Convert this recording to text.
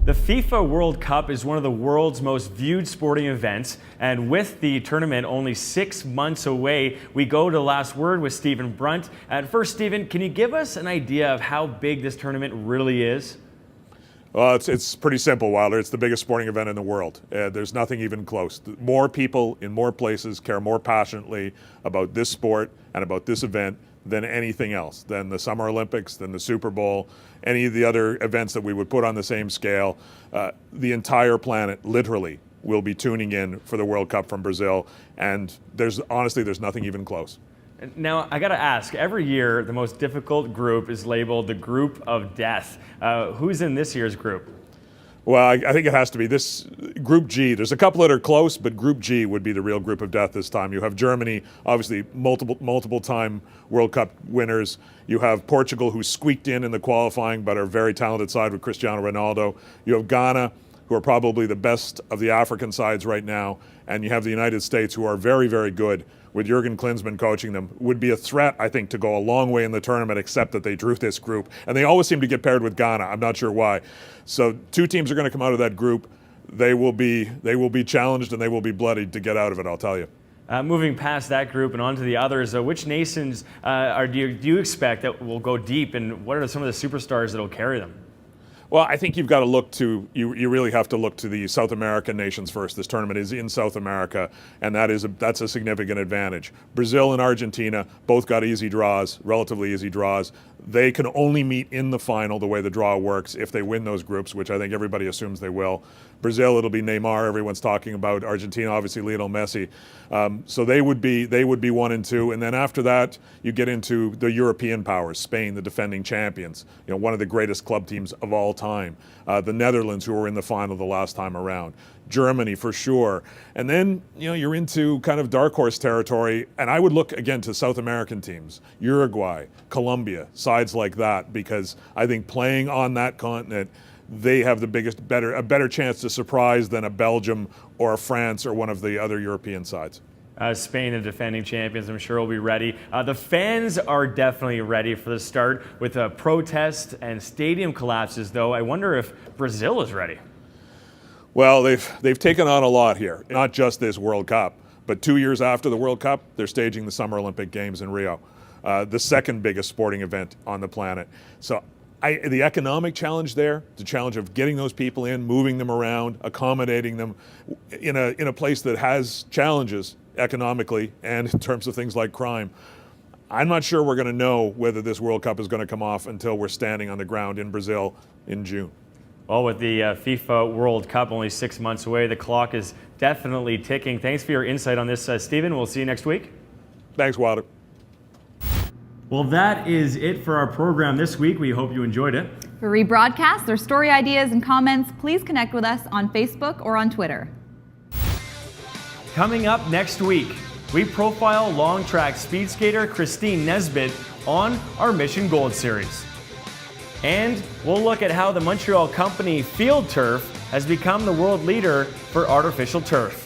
The FIFA World Cup is one of the world's most viewed sporting events, and with the tournament only 6 months away, we go to Last Word with Stephen Brunt. At first, Stephen, can you give us an idea of how big this tournament really is? Well, it's pretty simple, Wilder. It's the biggest sporting event in the world. There's nothing even close. More people in more places care more passionately about this sport and about this event than anything else, than the Summer Olympics, than the Super Bowl, any of the other events that we would put on the same scale. The entire planet, literally, will be tuning in for the World Cup from Brazil, and honestly, there's nothing even close. Now, I gotta ask, every year the most difficult group is labeled the group of death. Who's in this year's group? Well, I think it has to be this Group G. There's a couple that are close, but Group G would be the real group of death this time. You have Germany, obviously multiple time World Cup winners. You have Portugal, who squeaked in the qualifying, but are a very talented side with Cristiano Ronaldo. You have Ghana, who are probably the best of the African sides right now. And you have the United States, who are very, very good, with Jurgen Klinsmann coaching them. Would be a threat, I think, to go a long way in the tournament, except that they drew this group. And they always seem to get paired with Ghana. I'm not sure why. So 2 teams are going to come out of that group. They will be challenged and they will be bloodied to get out of it, I'll tell you. Moving past that group and on to the others, which nations do you expect that will go deep, and what are some of the superstars that will carry them? Well, I think you've got to look to, you really have to look to the South American nations first. This tournament is in South America, and that's a significant advantage. Brazil and Argentina both got easy draws, relatively easy draws. They can only meet in the final the way the draw works if they win those groups, which I think everybody assumes they will. Brazil, it'll be Neymar, everyone's talking about. Argentina, obviously Lionel Messi. So they would be 1 and 2, and then after that, you get into the European powers. Spain, the defending champions, one of the greatest club teams of all time. The Netherlands, who were in the final the last time around. Germany, for sure. And then, you're into kind of dark horse territory, and I would look again to South American teams, Uruguay, Colombia, sides like that, because I think playing on that continent, they have a better chance to surprise than a Belgium or a France or one of the other European sides. Spain, the defending champions, I'm sure will be ready. The fans are definitely ready for the start with protests and stadium collapses, though. I wonder if Brazil is ready. Well, they've taken on a lot here, not just this World Cup, but 2 years after the World Cup, they're staging the Summer Olympic Games in Rio, the second biggest sporting event on the planet. So the economic challenge there, the challenge of getting those people in, moving them around, accommodating them in a place that has challenges economically and in terms of things like crime. I'm not sure we're going to know whether this World Cup is going to come off until we're standing on the ground in Brazil in June. Well, with the FIFA World Cup only 6 months away, the clock is definitely ticking. Thanks for your insight on this, Stephen. We'll see you next week. Thanks, Wilder. Well, that is it for our program this week. We hope you enjoyed it. For rebroadcasts or story ideas and comments, please connect with us on Facebook or on Twitter. Coming up next week, we profile long track speed skater Christine Nesbitt on our Mission Gold series. And we'll look at how the Montreal company Field Turf has become the world leader for artificial turf.